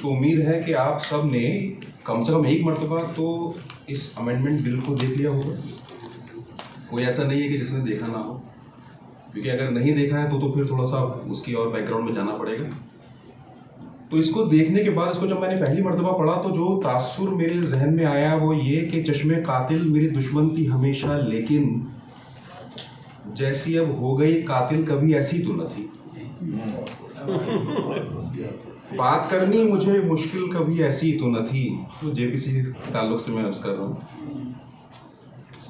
मुझको उम्मीद है कि आप सब ने कम से कम एक मरतबा तो इस अमेंडमेंट बिल को देख लिया होगा। कोई ऐसा नहीं है कि जिसने देखा ना हो, क्योंकि अगर नहीं देखा है तो फिर थोड़ा सा उसकी और बैकग्राउंड में जाना पड़ेगा। तो इसको देखने के बाद, इसको जब मैंने पहली मरतबा पढ़ा तो जो तासुर मेरे जहन में आया वो ये कि चश्मे कातिल मेरी दुश्मन थी हमेशा, लेकिन जैसी अब हो गई कातिल कभी ऐसी तो न थी। बात करनी मुझे मुश्किल कभी ऐसी तो न थी। तो जेपीसी ताल्लुक से मैं अर्ज कर रहा हूँ,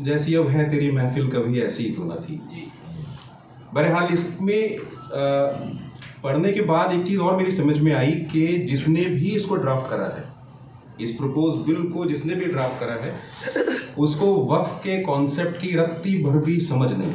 जैसी अब है तेरी महफिल कभी ऐसी तो न थी। बहरहाल इसमें पढ़ने के बाद एक चीज़ और मेरी समझ में आई कि जिसने भी इसको ड्राफ्ट करा है, इस प्रपोज बिल को जिसने भी ड्राफ्ट करा है, उसको वक्फ के कॉन्सेप्ट की रत्ती भर भी समझ नहीं,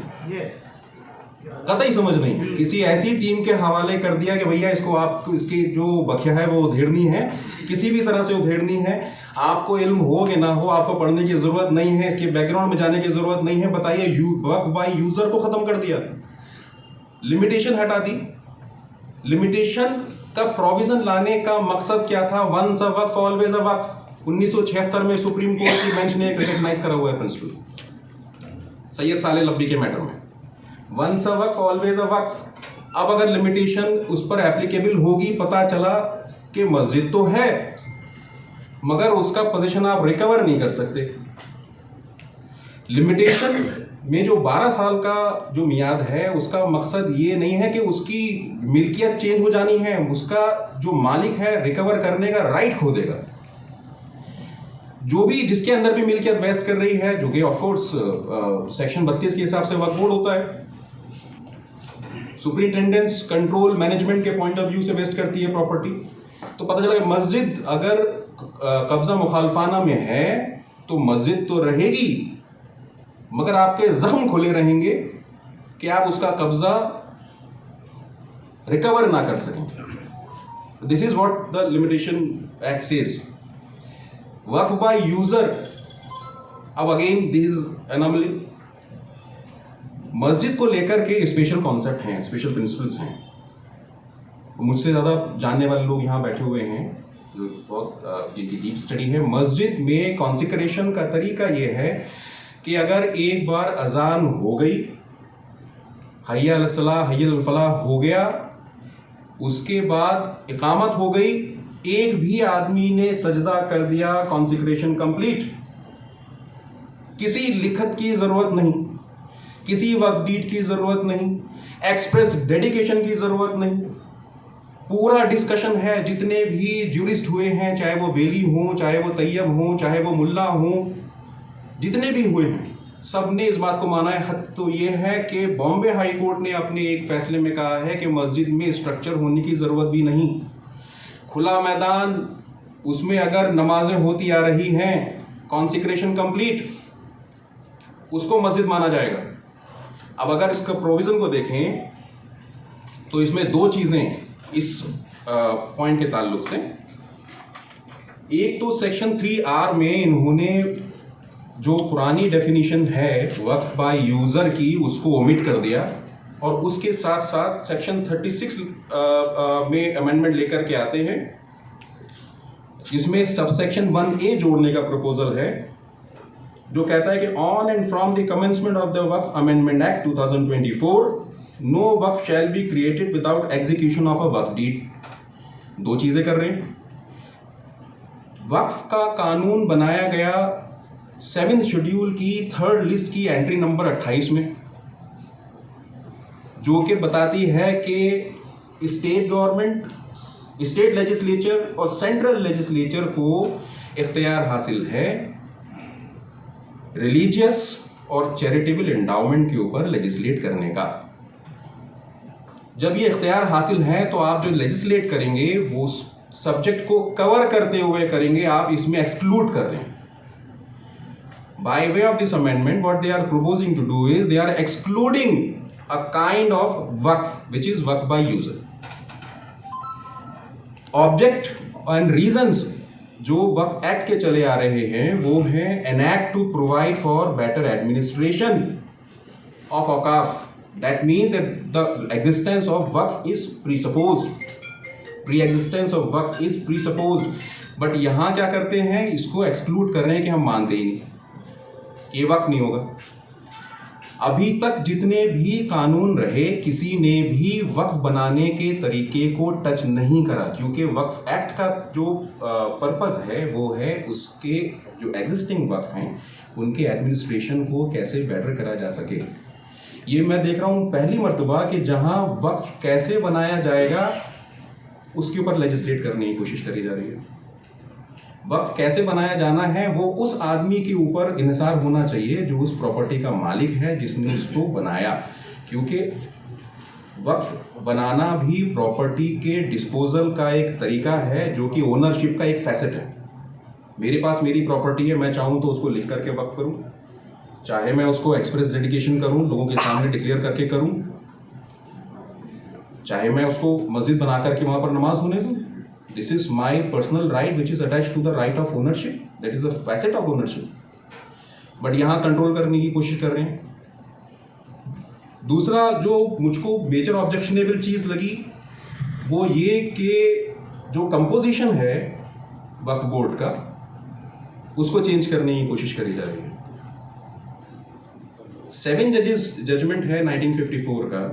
कतई समझ नहीं। किसी ऐसी टीम के हवाले कर दिया कि भैया इसको आप, इसकी जो बखिया है वो उधेड़नी है, किसी भी तरह से उधेड़नी है। आपको इल्म हो कि ना हो, आपको पढ़ने की जरूरत नहीं है, इसके बैकग्राउंड में जाने की जरूरत नहीं है। बताइए, वक्फ बाय यूजर को खत्म कर दिया, लिमिटेशन हटा दी। लिमिटेशन का प्रोविजन लाने का मकसद क्या था? Once a Waqf always a वक्फ। 1976 में सुप्रीम कोर्ट की बेंच ने रिकॉग्नाइज करा हुआ है प्रिंसिपल सैयद साले लब्बी के मैटर में, once a Waqf always a वक्फ। अब अगर लिमिटेशन उस पर एप्लीकेबल होगी, पता चला कि मस्जिद तो है मगर उसका पोजीशन आप रिकवर नहीं कर सकते। लिमिटेशन में जो 12 साल का जो मियाद है, उसका मकसद ये नहीं है कि उसकी मिल्कियत चेंज हो जानी है, उसका जो मालिक है रिकवर करने का राइट खो देगा। जो भी जिसके अंदर भी मिल्कियत वेस्ट कर रही है, जो कि ऑफ कोर्स सेक्शन 32 के हिसाब से वक्फ बोर्ड होता है, सुपरिंटेंडेंस कंट्रोल मैनेजमेंट के पॉइंट ऑफ व्यू से वेस्ट करती है प्रॉपर्टी। तो पता चला मस्जिद अगर कब्जा मुखालफाना में है तो मस्जिद तो रहेगी, मगर आपके जख्म खुले रहेंगे कि आप उसका कब्जा रिकवर ना कर सकें। This is what the limitation act says. Waqf by user, अब अगेन दिस इज एनोमली। मस्जिद को लेकर के स्पेशल कॉन्सेप्ट हैं, स्पेशल प्रिंसिपल्स हैं। मुझसे ज़्यादा जानने वाले लोग यहाँ बैठे हुए हैं, जो बहुत जिनकी डीप स्टडी है। मस्जिद में कॉन्सिक्रेशन का तरीका ये है कि अगर एक बार अजान हो गई, हय्या अलस सलाह हय्या अल फलाह हो गया, उसके बाद इकामत हो गई, एक भी आदमी ने सजदा कर दिया, कॉन्सिक्रेशन कंप्लीट। किसी लिखत की जरूरत नहीं, किसी वक्फ डीड की जरूरत नहीं, एक्सप्रेस डेडिकेशन की जरूरत नहीं। पूरा डिस्कशन है, जितने भी ज्यूरिस्ट हुए हैं, चाहे वो वेली हों, चाहे वो तैयब हों, चाहे वो मुल्ला हों, जितने भी हुए हैं, सब ने इस बात को माना है। हद तो ये है कि बॉम्बे हाई कोर्ट ने अपने एक फैसले में कहा है कि मस्जिद में स्ट्रक्चर होने की ज़रूरत भी नहीं, खुला मैदान, उसमें अगर नमाजें होती आ रही हैं, कॉन्सिक्रेशन कंप्लीट, उसको मस्जिद माना जाएगा। अब अगर इसका प्रोविज़न को देखें तो इसमें दो चीज़ें इस पॉइंट के ताल्लुक से। एक तो सेक्शन 3R में इन्होंने जो पुरानी डेफिनेशन है वक्फ बाय यूज़र की, उसको ओमिट कर दिया, और उसके साथ साथ सेक्शन 36 में अमेंडमेंट लेकर के आते हैं, जिसमें सबसेक्शन 1A जोड़ने का प्रपोजल है, जो कहता है कि on and from the commencement of the waqf amendment act 2024 no waqf shall be created without execution of a waqf deed. दो चीजें कर रहे हैं। वक्फ का कानून बनाया गया 7th शेड्यूल की 3rd लिस्ट की एंट्री नंबर 28 में, जो कि बताती है कि स्टेट गवर्नमेंट, स्टेट लेजिस्लेचर और सेंट्रल लेजिस्लेचर को इख्तियार हासिल है रिलीजियस और चैरिटेबल एंडाउमेंट के ऊपर लेजिस्लेट करने का। जब ये इख्तियार हासिल है तो आप जो लेजिस्लेट करेंगे वो सब्जेक्ट को कवर करते हुए करेंगे, आप इसमें एक्सक्लूड कर रहे हैं। By way of this amendment, what they are proposing to do is they are excluding a kind of waqf, which is waqf by user. Object and reasons जो वक्फ एक्ट के चले आ रहे हैं वो हैं an act to provide for better administration of waqf. That means that the existence of waqf is presupposed. Pre existence of Waqf is pre suppose, but यहाँ क्या करते हैं, इसको एक्सक्लूड कर रहे हैं कि हम मानते ही नहीं, ये वक्फ नहीं होगा। अभी तक जितने भी कानून रहे, किसी ने भी वक्फ बनाने के तरीके को टच नहीं करा, क्योंकि वक्फ एक्ट का जो पर्पस है वो है उसके जो एग्जिस्टिंग वक्फ हैं उनके एडमिनिस्ट्रेशन को कैसे बेटर करा जा सके। ये मैं देख रहा हूँ पहली मर्तबा कि जहाँ वक्फ कैसे बनाया जाएगा उसके ऊपर लेजिस्लेट करने की कोशिश करी जा रही है। वक्फ कैसे बनाया जाना है वो उस आदमी के ऊपर इन्हिसार होना चाहिए जो उस प्रॉपर्टी का मालिक है, जिसने उसको बनाया, क्योंकि वक्फ बनाना भी प्रॉपर्टी के डिस्पोजल का एक तरीका है जो कि ओनरशिप का एक फैसेट है। मेरे पास मेरी प्रॉपर्टी है, मैं चाहूँ तो उसको लिख करके वक्फ करूँ, चाहे मैं उसको एक्सप्रेस डेडिकेशन करूँ, लोगों के सामने डिक्लेयर करके करूँ, चाहे मैं उसको मस्जिद बना करके वहाँ पर नमाज होने दूँ। This is my personal right which is attached to the right of ownership. That is a facet of ownership. But यहाँ कंट्रोल करने की कोशिश कर रहे हैं। दूसरा जो मुझको मेजर ऑब्जेक्शनेबल चीज़ लगी वो ये कि जो कंपोजिशन है वक्फ बोर्ड का उसको चेंज करने की कोशिश करी जा रही है। 7 जजेस जजमेंट है 1954 का,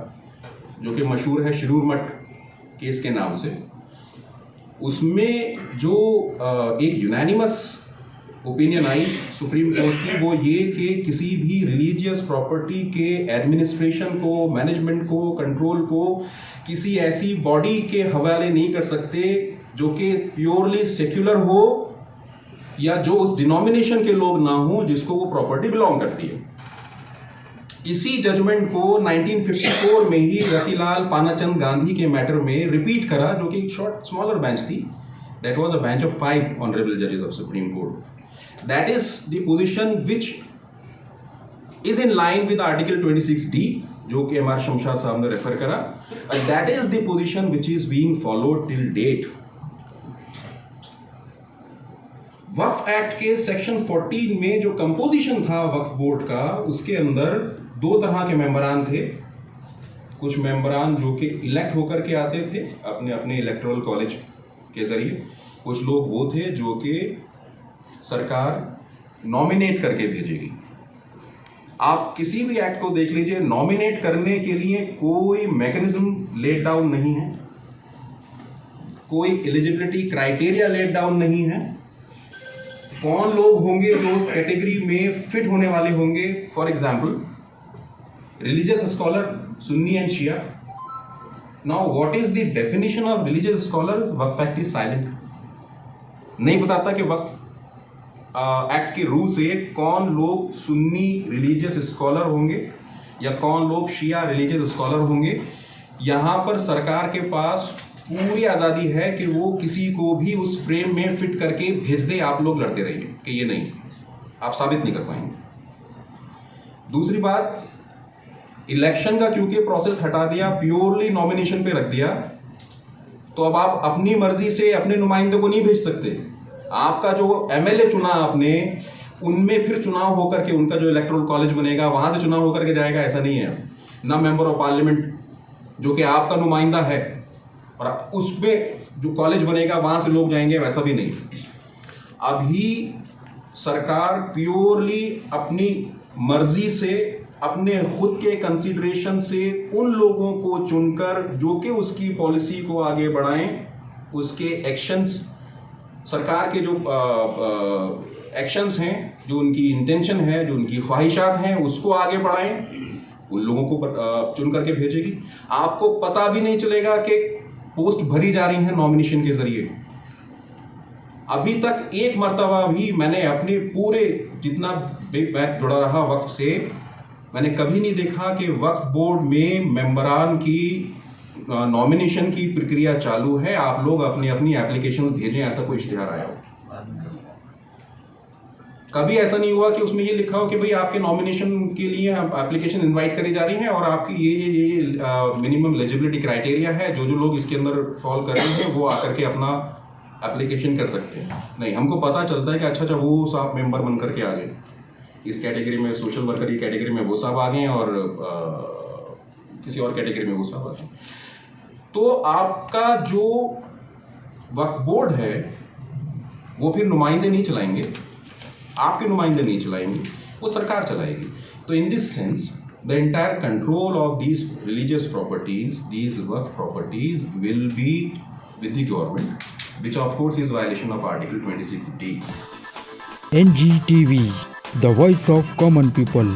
जो कि मशहूर है शिरूर मठ केस के नाम से। उसमें जो एक unanimous opinion I supreme court की वो ये कि किसी भी रिलीजियस प्रॉपर्टी के एडमिनिस्ट्रेशन को, मैनेजमेंट को, कंट्रोल को किसी ऐसी बॉडी के हवाले नहीं कर सकते जो कि प्योरली सेक्युलर हो या जो उस डिनोमिनेशन के लोग ना हो जिसको वो प्रॉपर्टी बिलोंग करती है। इसी जजमेंट को 1954 में ही रतिलाल पानाचंद गांधी के मैटर में रिपीट करा, जो कि एक स्मॉलर बेंच थी। That was a bench of 5 honourable जजेस of Supreme Court. That is the position which is in line with article 26D, जो कि हमारे शमशाद साहब ने रेफर करा, and that is the position which is being followed till date. Waqf act के section 14 में जो कंपोजिशन था वक्फ बोर्ड का, उसके अंदर 2 तरह के मेंबरान थे। कुछ मेंबरान जो कि इलेक्ट होकर के आते थे अपने अपने इलेक्टोरल कॉलेज के जरिए, कुछ लोग वो थे जो कि सरकार नॉमिनेट करके भेजेगी। आप किसी भी एक्ट को देख लीजिए, नॉमिनेट करने के लिए कोई मैकेनिज्म लेट डाउन नहीं है, कोई एलिजिबिलिटी क्राइटेरिया लेट डाउन नहीं है। कौन लोग होंगे जो उस कैटेगरी में फिट होने वाले होंगे? For example religious scholar, Sunni and Shia. Now what is the definition of religious scholar? Waqf act is silent. नहीं बताता कि वक्फ एक्ट के रूल से कौन लोग सुन्नी रिलीजियस स्कॉलर होंगे या कौन लोग शिया रिलीजियस स्कॉलर होंगे। यहाँ पर सरकार के पास पूरी आज़ादी है कि वो किसी को भी उस फ्रेम में फिट करके भेज दे, आप लोग लड़ते रहिए, कि ये नहीं, आप साबित नहीं कर पाएंगे। दूसरी बात, इलेक्शन का क्योंकि प्रोसेस हटा दिया, प्योरली नॉमिनेशन पे रख दिया, तो अब आप अपनी मर्जी से अपने नुमाइंदे को नहीं भेज सकते। आपका जो एमएलए चुना आपने, उनमें फिर चुनाव होकर के उनका जो इलेक्टोरल कॉलेज बनेगा वहां से चुनाव होकर के जाएगा, ऐसा नहीं है। ना मेंबर ऑफ पार्लियामेंट जो कि आपका नुमाइंदा है और उसमें जो कॉलेज बनेगा वहां से लोग जाएंगे, वैसा भी नहीं। अभी सरकार प्योरली अपनी मर्जी से, अपने खुद के कंसीडरेशन से उन लोगों को चुनकर जो कि उसकी पॉलिसी को आगे बढ़ाएं, उसके एक्शंस, सरकार के जो एक्शंस हैं, जो उनकी इंटेंशन है, जो उनकी ख्वाहिशात हैं, उसको आगे बढ़ाएं, उन लोगों को चुन करके भेजेगी। आपको पता भी नहीं चलेगा कि पोस्ट भरी जा रही है नॉमिनेशन के जरिए। अभी तक एक मर्तबा भी मैंने अपने पूरे जितना मैं जुड़ा रहा वक्फ से, मैंने कभी नहीं देखा कि वक्फ बोर्ड में मेंबरान की नॉमिनेशन की प्रक्रिया चालू है, आप लोग अपनी अपनी एप्लीकेशन भेजें, ऐसा कोई इश्तिहार आया हो। कभी ऐसा नहीं हुआ कि उसमें ये लिखा हो कि भाई आपके नॉमिनेशन के लिए एप्लीकेशन इनवाइट करी जा रही है और आपकी ये मिनिमम एलिजिबिलिटी क्राइटेरिया है, जो लोग इसके अंदर फॉल कर रहे हैं वो आकर के अपना एप्लीकेशन कर सकते हैं। नहीं, हमको पता चलता है कि अच्छा वो साहब मेंबर बन करके आ गए, इस कैटेगरी में सोशल वर्कर की कैटेगरी में वो साहब आ गए और किसी और कैटेगरी में वो साहब आ गए। तो आपका जो वक्फ बोर्ड है वो फिर नुमाइंदे नहीं चलाएंगे, आपके नुमाइंदे नहीं चलाएंगे, वो सरकार चलाएगी। तो in this sense the entire control of these religious properties, these Waqf properties will be with the government, which of course is violation of Article 26D. NGTV, the voice of common people.